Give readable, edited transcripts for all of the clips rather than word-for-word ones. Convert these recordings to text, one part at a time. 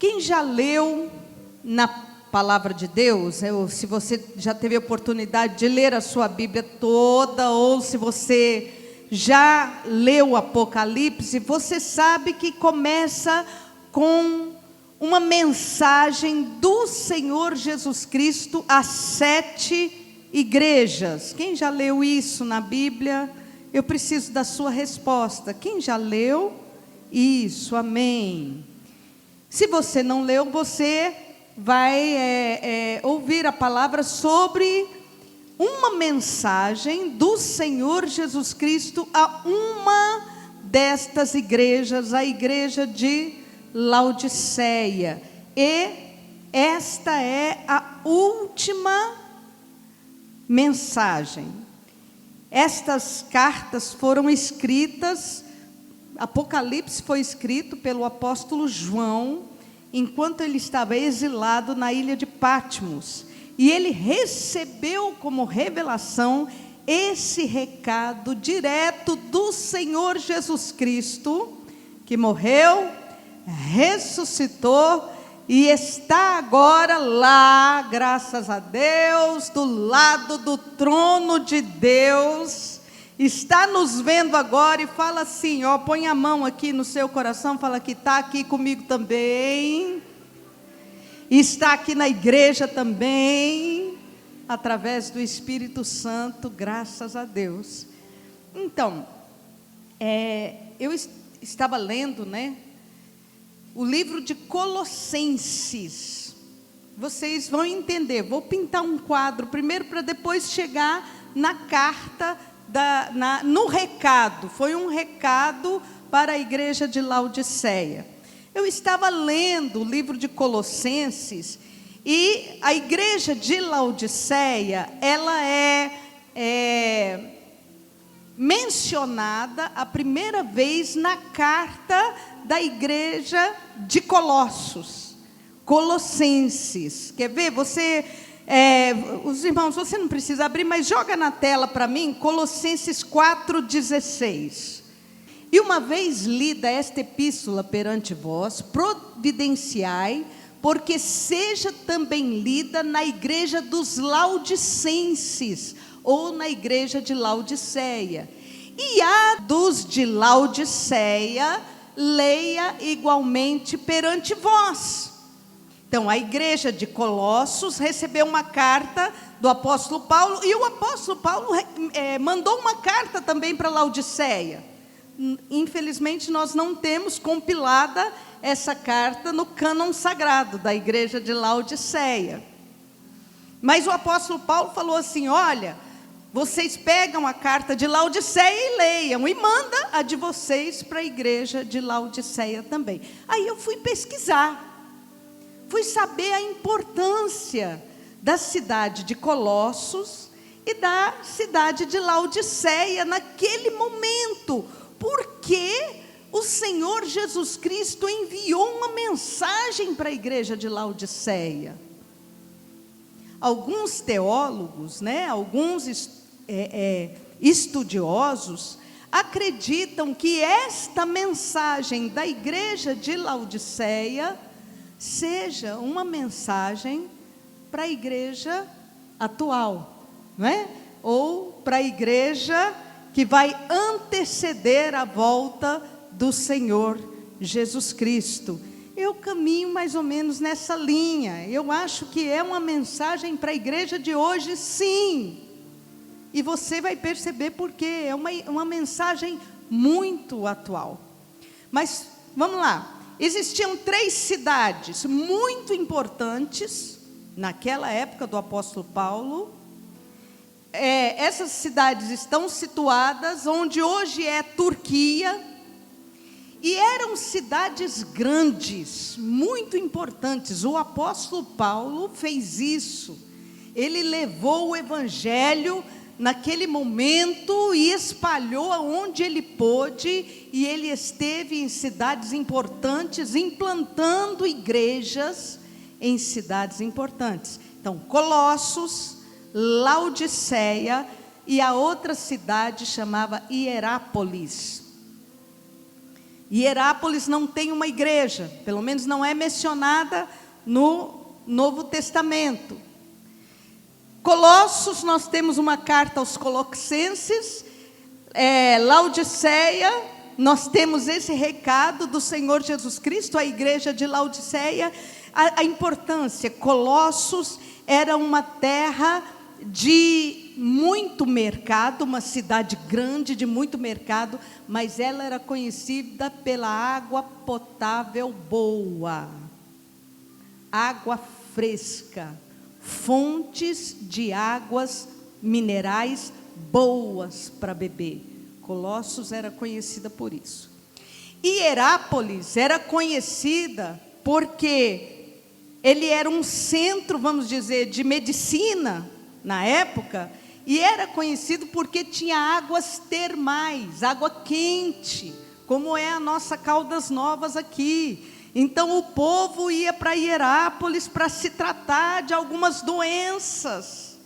Quem já leu na palavra de Deus, se você já teve a oportunidade de ler a sua Bíblia toda, ou se você já leu o Apocalipse, você sabe que começa com uma mensagem do Senhor Jesus Cristo às 7 igrejas. Quem já leu isso na Bíblia? Eu preciso da sua resposta. Quem já leu? Isso, amém. Se você não leu, você vai ouvir a palavra sobre uma mensagem do Senhor Jesus Cristo a uma destas igrejas, a igreja de Laodiceia. E esta é a última mensagem. Estas cartas foram escritas, Apocalipse foi escrito pelo apóstolo João, enquanto ele estava exilado na ilha de Patmos. E ele recebeu como revelação esse recado direto do Senhor Jesus Cristo, que morreu, ressuscitou e está agora lá, graças a Deus, do lado do trono de Deus. Está nos vendo agora e fala assim, ó, põe a mão aqui no seu coração, fala que está aqui comigo também, está aqui na igreja também, através do Espírito Santo, graças a Deus. Então, eu estava lendo, o livro de Colossenses. Vocês vão entender, vou pintar um quadro primeiro para depois chegar na carta, no recado. Foi um recado para a igreja de Laodiceia. Eu estava lendo o livro de Colossenses e a igreja de Laodiceia, ela é mencionada a primeira vez na carta da igreja de Colossos, Colossenses. Quer ver? Os irmãos, você não precisa abrir, mas joga na tela para mim, Colossenses 4,16. E uma vez lida esta epístola perante vós, providenciai, porque seja também lida na igreja dos Laodicenses, ou na igreja de Laodiceia. E a dos de Laodiceia, leia igualmente perante vós. Então, a igreja de Colossos recebeu uma carta do apóstolo Paulo, e o apóstolo Paulo mandou uma carta também para Laodiceia. Infelizmente, nós não temos compilada essa carta no cânon sagrado da igreja de Laodiceia. Mas o apóstolo Paulo falou assim, olha, vocês pegam a carta de Laodiceia e leiam, e manda a de vocês para a igreja de Laodiceia também. Aí eu fui pesquisar, fui saber a importância da cidade de Colossos e da cidade de Laodiceia naquele momento, porque o Senhor Jesus Cristo enviou uma mensagem para a igreja de Laodiceia. Alguns teólogos, alguns estudiosos, acreditam que esta mensagem da igreja de Laodiceia seja uma mensagem para a igreja atual, ou para a igreja que vai anteceder a volta do Senhor Jesus Cristo. Eu caminho mais ou menos nessa linha. Eu acho que é uma mensagem para a igreja de hoje, sim. E você vai perceber porque é uma mensagem muito atual. Mas, vamos lá. Existiam 3 cidades muito importantes, naquela época do apóstolo Paulo. Essas cidades estão situadas onde hoje é Turquia. E eram cidades grandes, muito importantes. O apóstolo Paulo fez isso. Ele levou o evangelho naquele momento e espalhou aonde ele pôde, e ele esteve em cidades importantes, implantando igrejas em cidades importantes. Então, Colossos, Laodiceia e a outra cidade chamava Hierápolis. Hierápolis não tem uma igreja, pelo menos não é mencionada no Novo Testamento. Colossos, nós temos uma carta aos Colossenses. Laodiceia, nós temos esse recado do Senhor Jesus Cristo, a igreja de Laodiceia. A importância, Colossos era uma terra de muito mercado, uma cidade grande de muito mercado, mas ela era conhecida pela água potável boa, água fresca, fontes de águas minerais boas para beber. Colossos era conhecida por isso. Hierápolis era conhecida porque ele era um centro, vamos dizer, de medicina na época, e era conhecido porque tinha águas termais, água quente, como é a nossa Caldas Novas aqui. Então o povo ia para Hierápolis para se tratar de algumas doenças.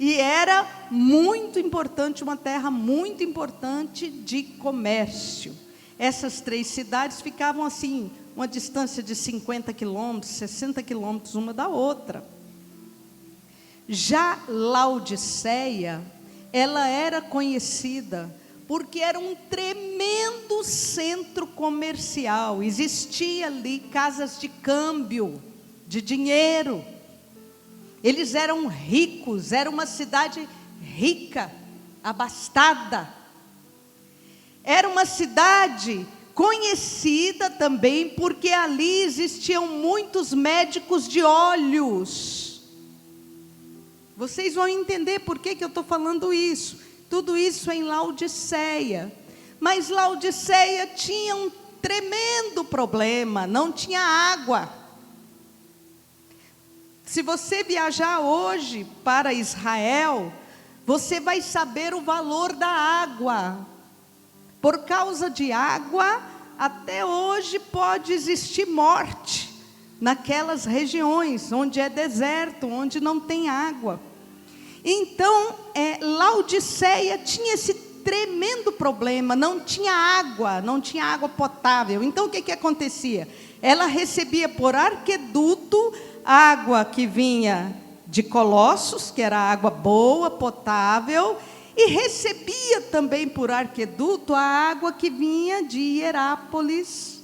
E era muito importante, uma terra muito importante de comércio. Essas 3 cidades ficavam assim, uma distância de 50 quilômetros, 60 quilômetros uma da outra. Já Laodiceia, ela era conhecida porque era um tremendo centro comercial. Existia ali casas de câmbio, de dinheiro. Eles eram ricos, era uma cidade rica, abastada. Era uma cidade conhecida também porque ali existiam muitos médicos de olhos. Vocês vão entender por que eu estou falando isso. Tudo isso é em Laodiceia. Mas Laodiceia tinha um tremendo problema, não tinha água. Se você viajar hoje para Israel, você vai saber o valor da água. Por causa de água, até hoje pode existir morte naquelas regiões onde é deserto, onde não tem água. Então, Laodiceia tinha esse tremendo problema, não tinha água potável. Então, o que acontecia? Ela recebia por aqueduto água que vinha de Colossos, que era água boa, potável, e recebia também por aqueduto a água que vinha de Hierápolis,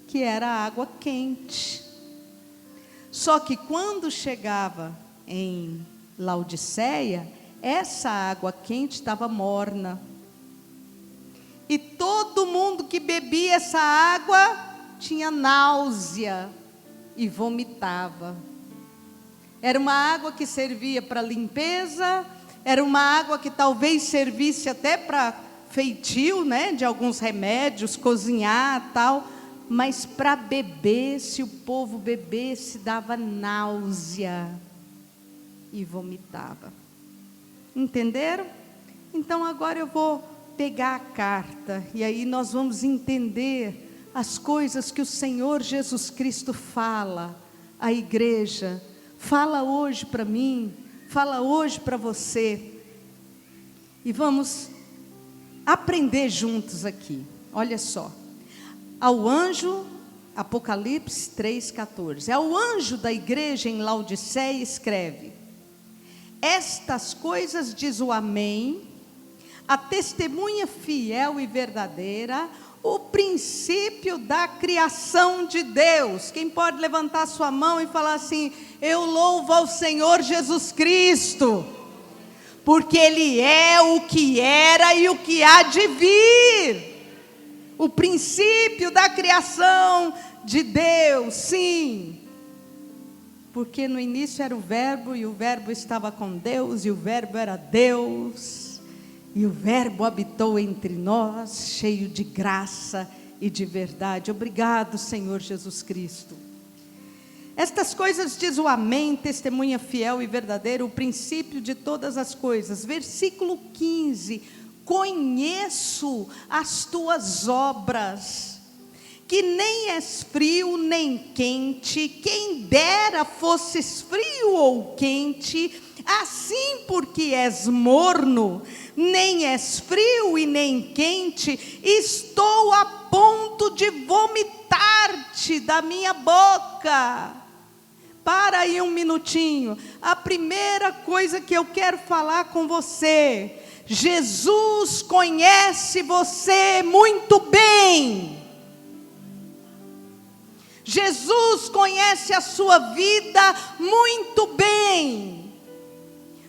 que era água quente. Só que quando chegava em Laodiceia, essa água quente estava morna. E todo mundo que bebia essa água tinha náusea e vomitava. Era uma água que servia para limpeza, era uma água que talvez servisse até para feitio, né, de alguns remédios, cozinhar, tal, mas para beber, se o povo bebesse, dava náusea e vomitava. Entenderam? Então agora eu vou pegar a carta e aí nós vamos entender as coisas que o Senhor Jesus Cristo fala à igreja. Fala hoje para mim, fala hoje para você. E vamos aprender juntos aqui. Olha só. Ao anjo, Apocalipse 3,14. Ao anjo da igreja em Laodiceia escreve: estas coisas diz o Amém, a testemunha fiel e verdadeira, o princípio da criação de Deus. Quem pode levantar sua mão e falar assim: eu louvo ao Senhor Jesus Cristo, porque Ele é o que era e o que há de vir. O princípio da criação de Deus, sim. Porque no início era o Verbo, e o Verbo estava com Deus, e o Verbo era Deus, e o Verbo habitou entre nós, cheio de graça e de verdade. Obrigado, Senhor Jesus Cristo. Estas coisas diz o Amém, testemunha fiel e verdadeira, o princípio de todas as coisas. Versículo 15: conheço as tuas obras, que nem és frio nem quente, quem dera fosses frio ou quente, assim porque és morno, nem és frio e nem quente, estou a ponto de vomitar-te da minha boca. Para aí um minutinho. A primeira coisa que eu quero falar com você: Jesus conhece você muito bem. Jesus conhece a sua vida muito bem.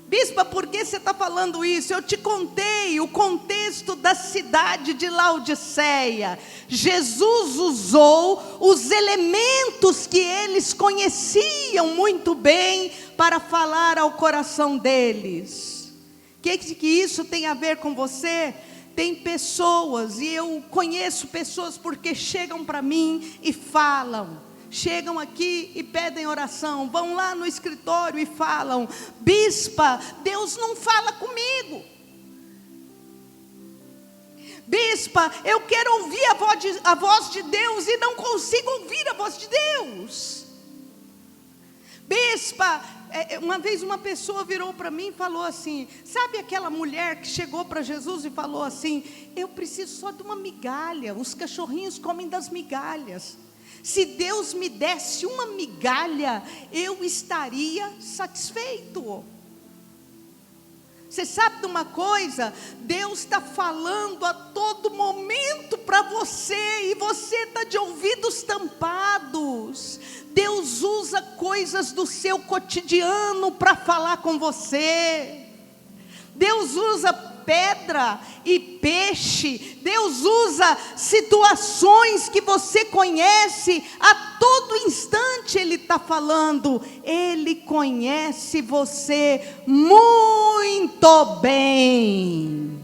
Bispa, por que você está falando isso? Eu te contei o contexto da cidade de Laodiceia. Jesus usou os elementos que eles conheciam muito bem para falar ao coração deles. O que isso tem a ver com você? Tem pessoas, e eu conheço pessoas porque chegam para mim e falam. Chegam aqui e pedem oração, vão lá no escritório e falam: bispa, Deus não fala comigo. Bispa, eu quero ouvir a voz de Deus e não consigo ouvir a voz de Deus. Bispa, uma vez uma pessoa virou para mim e falou assim: sabe aquela mulher que chegou para Jesus e falou assim: eu preciso só de uma migalha, os cachorrinhos comem das migalhas. Se Deus me desse uma migalha, eu estaria satisfeito. Você sabe de uma coisa? Deus está falando a todo momento para você, e você está de ouvidos tampados. Deus usa coisas do seu cotidiano para falar com você. Deus usa pedra e peixe. Deus usa situações que você conhece. A todo instante Ele está falando. Ele conhece você muito bem.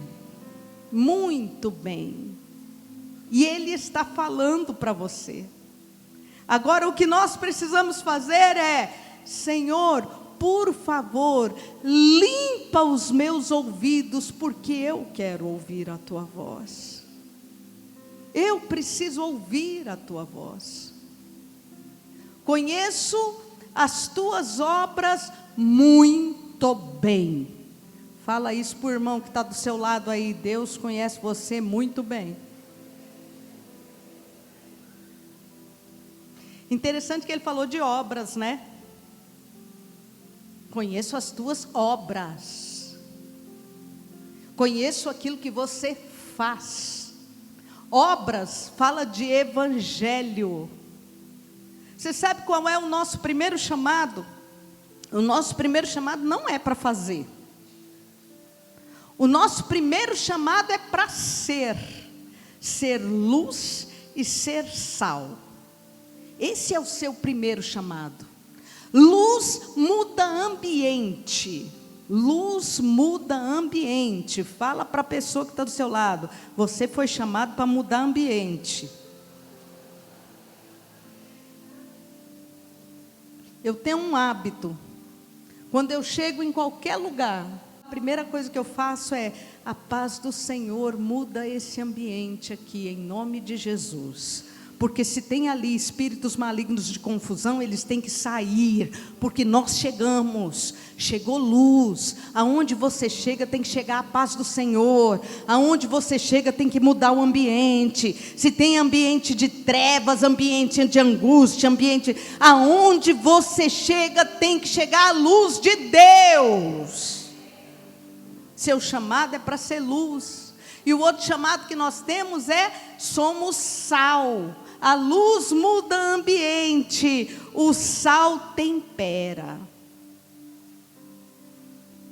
Muito bem. E Ele está falando para você. Agora, o que nós precisamos fazer é: Senhor, por favor, limpa os meus ouvidos, porque eu quero ouvir a tua voz. Eu preciso ouvir a tua voz. Conheço as tuas obras muito bem. Fala isso para o irmão que está do seu lado aí. Deus conhece você muito bem. Interessante que ele falou de obras, né? Conheço as tuas obras. Conheço aquilo que você faz. Obras fala de evangelho. Você sabe qual é o nosso primeiro chamado? O nosso primeiro chamado não é para fazer. O nosso primeiro chamado é para ser. Ser luz e ser sal. Esse é o seu primeiro chamado. Luz muda ambiente. Luz muda ambiente. Fala para a pessoa que está do seu lado: você foi chamado para mudar ambiente. Eu tenho um hábito. Quando eu chego em qualquer lugar, a primeira coisa que eu faço é: a paz do Senhor muda esse ambiente aqui, em nome de Jesus. Porque se tem ali espíritos malignos de confusão, eles têm que sair, porque nós chegamos, chegou luz. Aonde você chega tem que chegar a paz do Senhor. Aonde você chega tem que mudar o ambiente. Se tem ambiente de trevas, ambiente de angústia, ambiente, aonde você chega tem que chegar a luz de Deus. Seu chamado é para ser luz. E o outro chamado que nós temos é: somos sal. A luz muda ambiente, o sal tempera.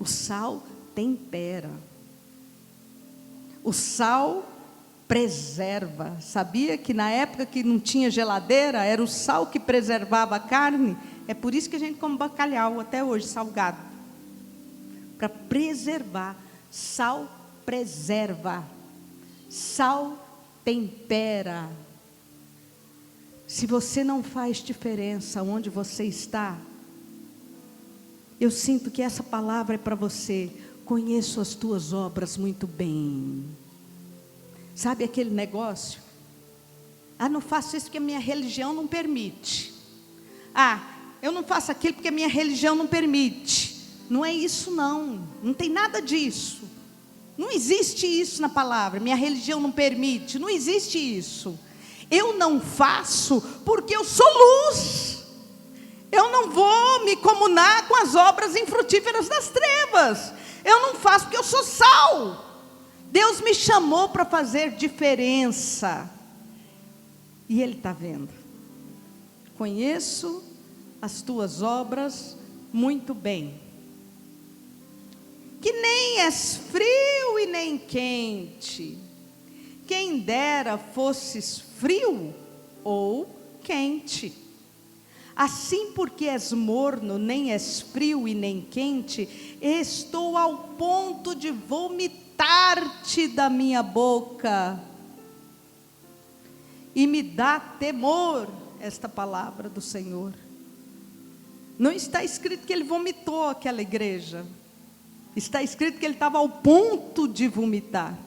O sal tempera. O sal preserva. Sabia que na época que não tinha geladeira, era o sal que preservava a carne? É por isso que a gente come bacalhau até hoje, salgado. Para preservar. Sal preserva. Sal tempera. Se você não faz diferença onde você está, eu sinto que essa palavra é para você. Conheço as tuas obras muito bem. Sabe aquele negócio? Ah, não faço isso porque a minha religião não permite. Ah, eu não faço aquilo porque a minha religião não permite. Não é isso não, não tem nada disso. Não existe isso na palavra. Minha religião não permite. Não existe isso. Eu não faço porque eu sou luz. Eu não vou me comunar com as obras infrutíferas das trevas. Eu não faço porque eu sou sal. Deus me chamou para fazer diferença. E Ele está vendo. Conheço as tuas obras muito bem. Que nem és frio e nem quente. Quem dera fosses frio ou quente. Assim, porque és morno, nem és frio e nem quente, estou ao ponto de vomitar-te da minha boca. E me dá temor esta palavra do Senhor. Não está escrito que ele vomitou aquela igreja. Está escrito que ele estava ao ponto de vomitar.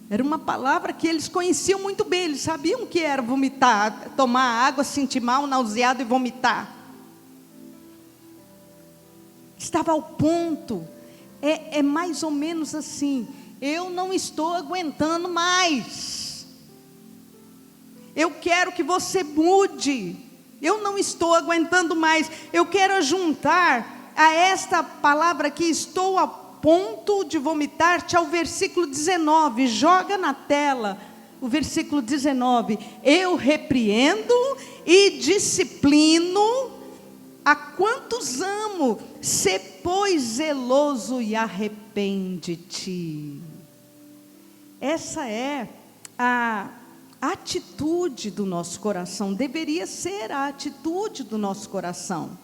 Era uma palavra que eles conheciam muito bem. Eles sabiam que era vomitar, tomar água, sentir mal, nauseado e vomitar. Estava ao ponto. É mais ou menos assim. Eu não estou aguentando mais. Eu quero que você mude. Eu não estou aguentando mais. Eu quero juntar a esta palavra que estou a ponto de vomitar-te ao versículo 19. Joga na tela o versículo 19. Eu repreendo e disciplino a quantos amo. Sê, pois, zeloso e arrepende-te. Essa é a atitude do nosso coração. Deveria ser a atitude do nosso coração.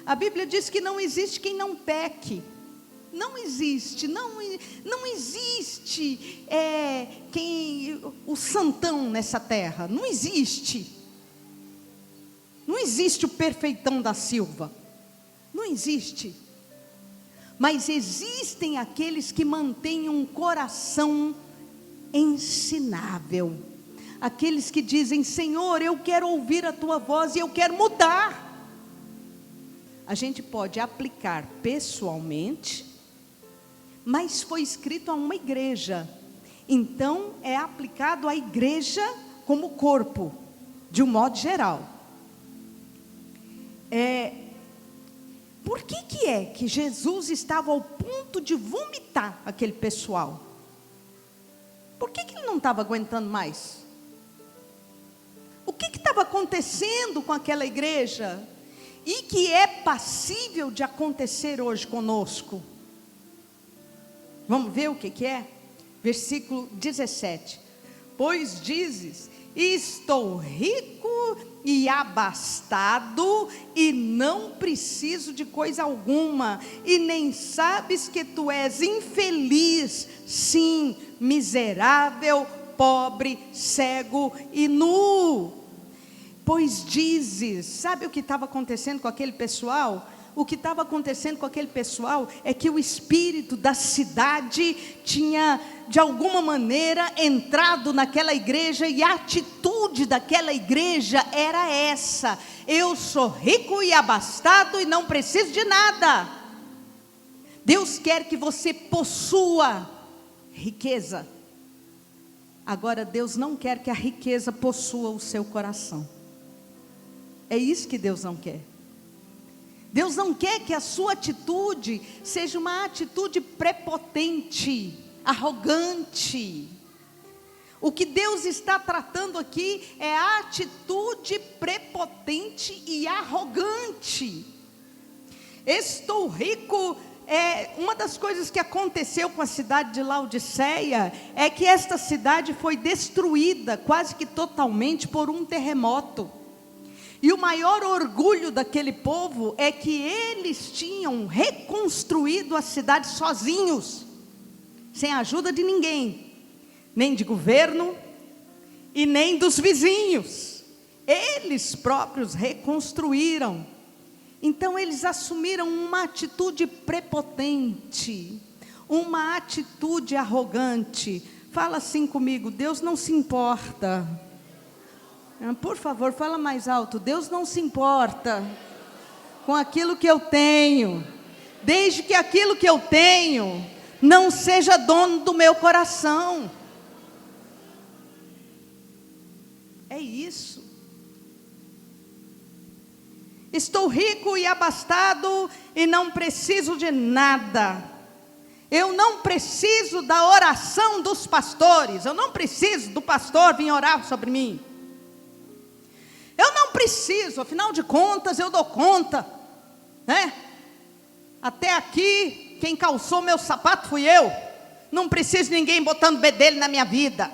A Bíblia diz que não existe quem não peque. Não existe, não existe o santão nessa terra. Não existe. Não existe o perfeitão da Silva. Não existe. Mas existem aqueles que mantêm um coração ensinável. Aqueles que dizem: Senhor, eu quero ouvir a tua voz e eu quero mudar. A gente pode aplicar pessoalmente, mas foi escrito a uma igreja. Então é aplicado à igreja como corpo, de um modo geral. Por que é que Jesus estava ao ponto de vomitar aquele pessoal? Por que ele não estava aguentando mais? O que estava acontecendo com aquela igreja? E que é passível de acontecer hoje conosco? Vamos ver o que é? Versículo 17. Pois dizes: estou rico e abastado, e não preciso de coisa alguma, e nem sabes que tu és infeliz, sim, miserável, pobre, cego e nu. Pois dizes, sabe o que estava acontecendo com aquele pessoal? O que estava acontecendo com aquele pessoal é que o espírito da cidade tinha, de alguma maneira, entrado naquela igreja, e a atitude daquela igreja era essa: eu sou rico e abastado e não preciso de nada. Deus quer que você possua riqueza. Agora, Deus não quer que a riqueza possua o seu coração. É isso que Deus não quer. Deus não quer que a sua atitude seja uma atitude prepotente, arrogante. O que Deus está tratando aqui é a atitude prepotente e arrogante. Estou rico. Uma das coisas que aconteceu com a cidade de Laodiceia é que esta cidade foi destruída quase que totalmente por um terremoto. E o maior orgulho daquele povo é que eles tinham reconstruído a cidade sozinhos, sem a ajuda de ninguém, nem de governo e nem dos vizinhos. Eles próprios reconstruíram. Então eles assumiram uma atitude prepotente, uma atitude arrogante. Fala assim comigo: Deus não se importa. Por favor, fala mais alto. Deus não se importa com aquilo que eu tenho, desde que aquilo que eu tenho Não seja dono do meu coração. É isso. Estou rico e abastado e não preciso de nada. Eu não preciso da oração dos pastores. Eu não preciso do pastor vir orar sobre mim. Eu não preciso, afinal de contas eu dou conta, né? Até aqui, quem calçou meu sapato fui eu. Não preciso de ninguém botando bedelho na minha vida.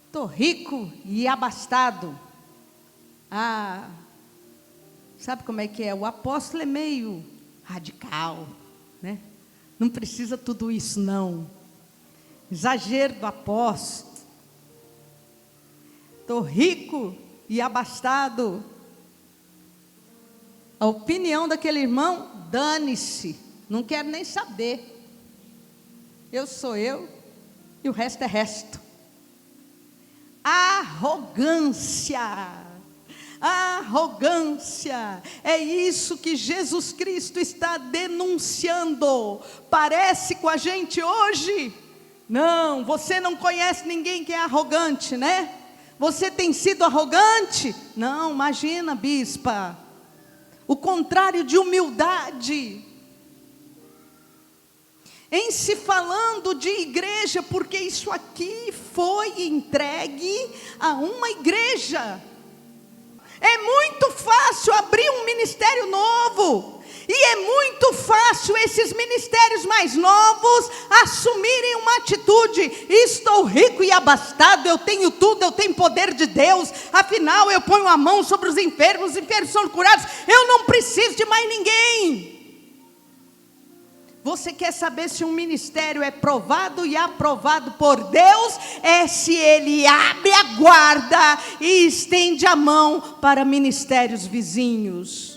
Estou rico e abastado. Sabe como é que é? O apóstolo é meio radical, né? Não precisa tudo isso não. Exagero do apóstolo. Estou rico e abastado. A opinião daquele irmão, dane-se, não quero nem saber. Eu sou eu e o resto é resto. Arrogância. Arrogância, é isso que Jesus Cristo está denunciando. Parece com a gente hoje? Não, você não conhece ninguém que é arrogante, né? Você tem sido arrogante? Não, imagina, bispa. O contrário de humildade. Em se falando de igreja, porque isso aqui foi entregue a uma igreja. É muito fácil abrir um ministério novo. E é muito fácil esses ministérios mais novos assumirem uma atitude. Estou rico e abastado, eu tenho tudo, eu tenho poder de Deus. Afinal, eu ponho a mão sobre os enfermos são curados. Eu não preciso de mais ninguém. Você quer saber se um ministério é provado e aprovado por Deus? É se ele abre a guarda e estende a mão para ministérios vizinhos.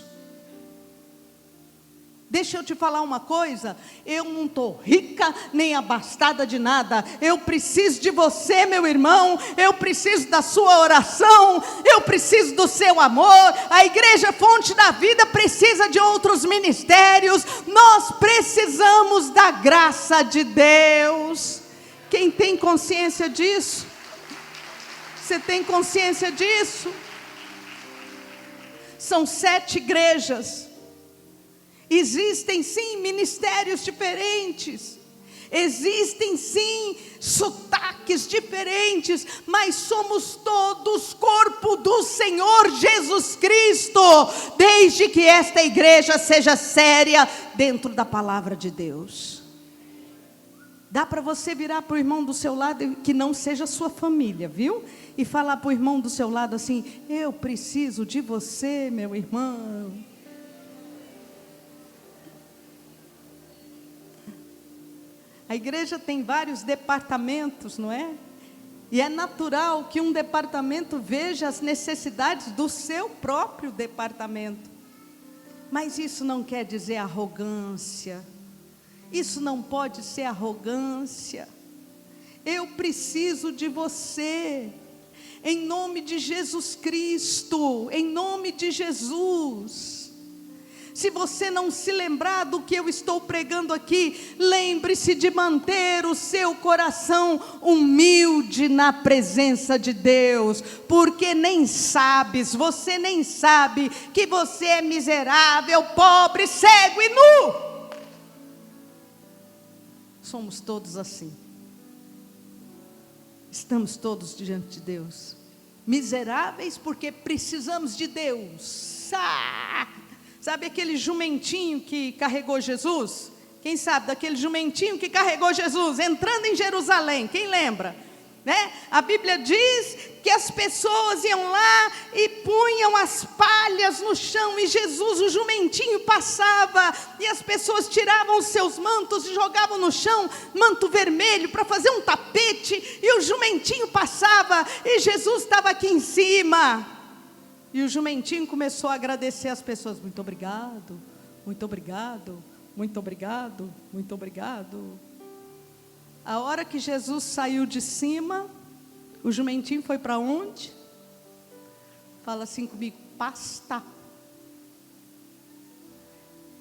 Deixa eu te falar uma coisa, eu não estou rica nem abastada de nada. Eu preciso de você, meu irmão. Eu preciso da sua oração. Eu preciso do seu amor. A Igreja Fonte da Vida precisa de outros ministérios. Nós precisamos da graça de Deus. Quem tem consciência disso? Você tem consciência disso? São 7 igrejas. Existem sim ministérios diferentes, existem sim sotaques diferentes, mas somos todos corpo do Senhor Jesus Cristo, desde que esta igreja seja séria dentro da palavra de Deus. Dá para você virar para o irmão do seu lado, que não seja sua família, viu? E falar para o irmão do seu lado assim: eu preciso de você, meu irmão. A igreja tem vários departamentos, não é? E é natural que um departamento veja as necessidades do seu próprio departamento. Mas isso não quer dizer arrogância. Isso não pode ser arrogância. Eu preciso de você. Em nome de Jesus Cristo. Em nome de Jesus. Se você não se lembrar do que eu estou pregando aqui, lembre-se de manter o seu coração humilde na presença de Deus, porque você nem sabe que você é miserável, pobre, cego e nu. Somos todos assim. Estamos todos diante de Deus, miseráveis porque precisamos de Deus. Sabe aquele jumentinho que carregou Jesus? Quem sabe daquele jumentinho que carregou Jesus, entrando em Jerusalém, quem lembra? Né? A Bíblia diz que as pessoas iam lá e punham as palhas no chão, e Jesus, o jumentinho, passava, e as pessoas tiravam os seus mantos e jogavam no chão, manto vermelho, para fazer um tapete, e o jumentinho passava, e Jesus estava aqui em cima. E o jumentinho começou a agradecer as pessoas: muito obrigado, muito obrigado, muito obrigado, muito obrigado. A hora que Jesus saiu de cima, o jumentinho foi para onde? Fala assim comigo: pasta.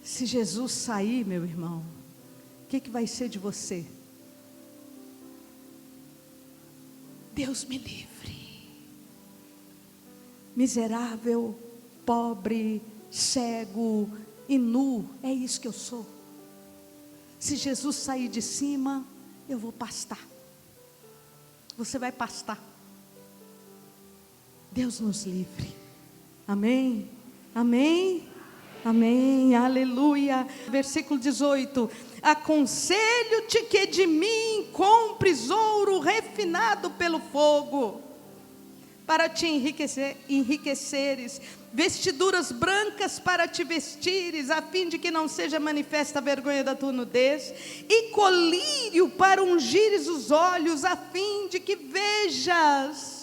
Se Jesus sair, meu irmão, o que vai ser de você? Deus me livre. Miserável, pobre, cego e nu, é isso que eu sou. Se Jesus sair de cima, eu vou pastar. Você vai pastar. Deus nos livre. Amém? Amém? Amém, aleluia. Versículo 18: aconselho-te que de mim compres ouro refinado pelo fogo, para te enriqueceres, vestiduras brancas para te vestires, a fim de que não seja manifesta a vergonha da tua nudez, e colírio para ungires os olhos, a fim de que vejas.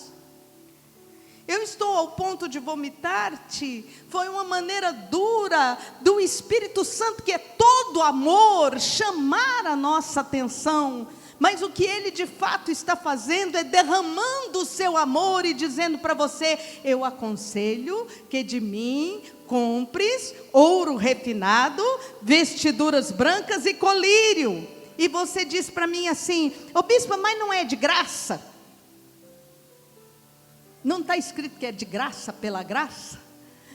Eu estou ao ponto de vomitar-te. Foi uma maneira dura do Espírito Santo, que é todo amor, chamar a nossa atenção. Mas o que Ele de fato está fazendo é derramando o seu amor e dizendo para você: eu aconselho que de mim compres ouro refinado, vestiduras brancas e colírio. E você diz para mim assim: ô bispa, mas não é de graça? Não está escrito que é de graça pela graça?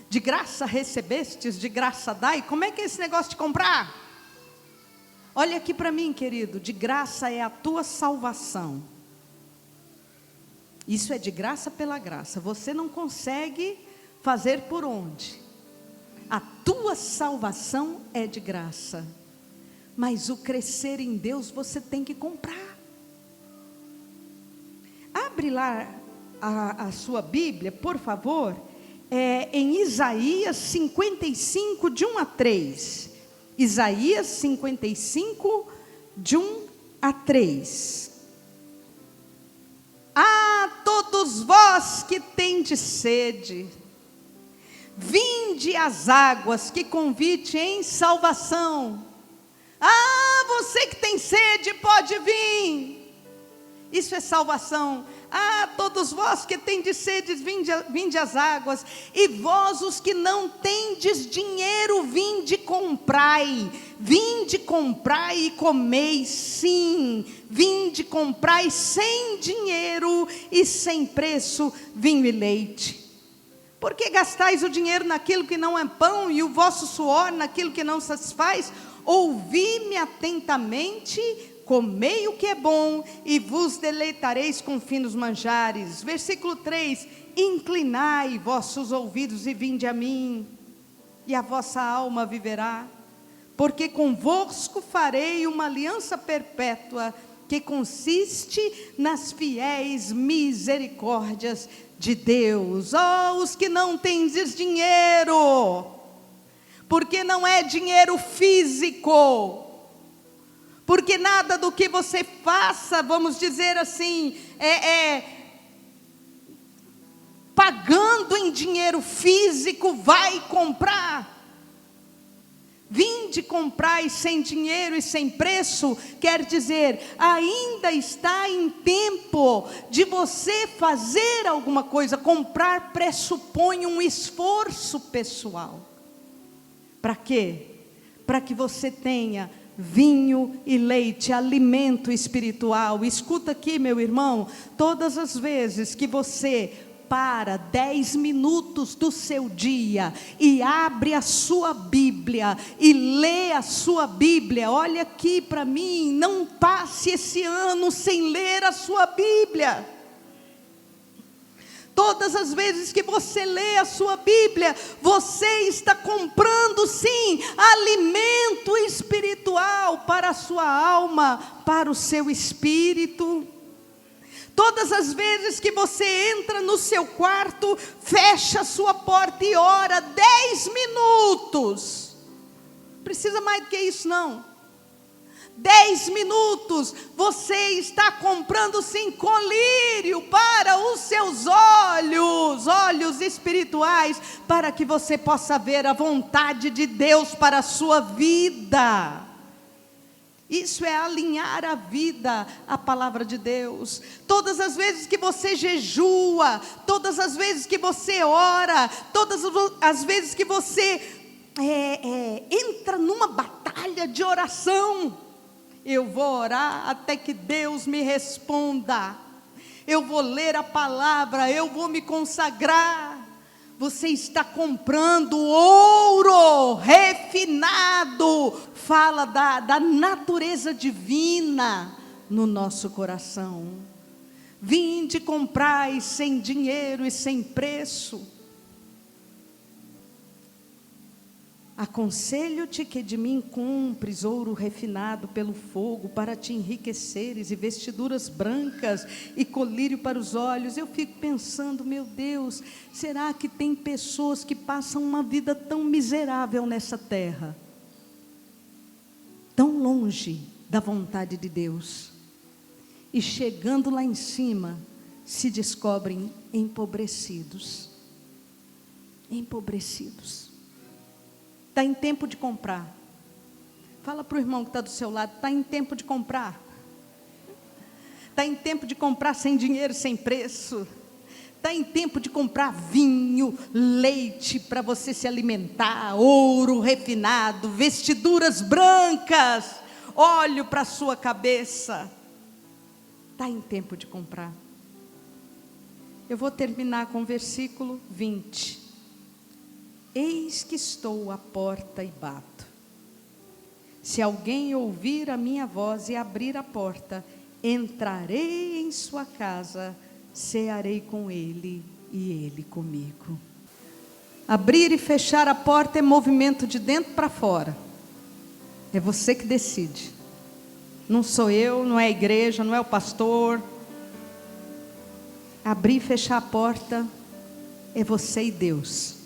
De graça recebestes, de graça dai. Como é que é esse negócio de comprar? Olha aqui para mim, querido. De graça é a tua salvação. Isso é de graça pela graça. Você não consegue fazer por onde. A tua salvação é de graça. Mas o crescer em Deus você tem que comprar. Abre lá a sua Bíblia, por favor, em Isaías 55, de 1 a 3. Isaías 55, de 1 a 3. Ah, todos vós que tendes sede, vinde às águas que convite em salvação. Ah, você que tem sede, pode vir. Isso é salvação. Ah, todos vós que tendes sede, vinde às águas. E vós os que não tendes dinheiro, vinde comprai. Vinde comprai e comei, sim. Vinde comprai sem dinheiro e sem preço vinho e leite. Por que gastais o dinheiro naquilo que não é pão e o vosso suor naquilo que não satisfaz? Ouvi-me atentamente, comei o que é bom e vos deleitareis com finos manjares. Versículo 3: inclinai vossos ouvidos e vinde a mim, e a vossa alma viverá. Porque convosco farei uma aliança perpétua, que consiste nas fiéis misericórdias de Deus. Oh, os que não tendes dinheiro, porque não é dinheiro físico, porque nada do que você faça, vamos dizer assim, pagando em dinheiro físico, vai comprar. Vinde comprai sem dinheiro e sem preço, quer dizer, ainda está em tempo de você fazer alguma coisa. Comprar pressupõe um esforço pessoal. Para quê? Para que você tenha vinho e leite, alimento espiritual. Escuta aqui, meu irmão, todas as vezes que você para 10 minutos do seu dia e abre a sua Bíblia e lê a sua Bíblia, olha aqui para mim, não passe esse ano sem ler a sua Bíblia. Todas as vezes que você lê a sua Bíblia, você está comprando sim, alimento espiritual para a sua alma, para o seu espírito. Todas as vezes que você entra no seu quarto, fecha a sua porta e ora 10 minutos. Não precisa mais do que isso não. 10 minutos, você está comprando sim colírio para os seus olhos espirituais, para que você possa ver a vontade de Deus para a sua vida. Isso é alinhar a vida à palavra de Deus. Todas as vezes que você jejua, todas as vezes que você ora, todas as vezes que você entra numa batalha de oração, Eu vou orar até que Deus me responda. Eu vou ler a palavra, eu vou me consagrar. Você está comprando ouro refinado. Fala da natureza divina no nosso coração. Vinde comprai sem dinheiro e sem preço. Aconselho-te que de mim compres ouro refinado pelo fogo, para te enriqueceres, e vestiduras brancas, e colírio para os olhos. Eu fico pensando, meu Deus, será que tem pessoas que passam uma vida tão miserável nessa terra? Tão longe da vontade de Deus. E chegando lá em cima, se descobrem empobrecidos. Empobrecidos. Está em tempo de comprar. Fala para o irmão que está do seu lado, está em tempo de comprar. Está em tempo de comprar sem dinheiro, sem preço. Está em tempo de comprar vinho, leite para você se alimentar, ouro refinado, vestiduras brancas, óleo para a sua cabeça. Está em tempo de comprar. Eu vou terminar com o versículo 20. Eis que estou à porta e bato. Se alguém ouvir a minha voz e abrir a porta, entrarei em sua casa, cearei com ele e ele comigo. Abrir e fechar a porta é movimento de dentro para fora. É você que decide. Não sou eu, não é a igreja, não é o pastor. Abrir e fechar a porta é você e Deus.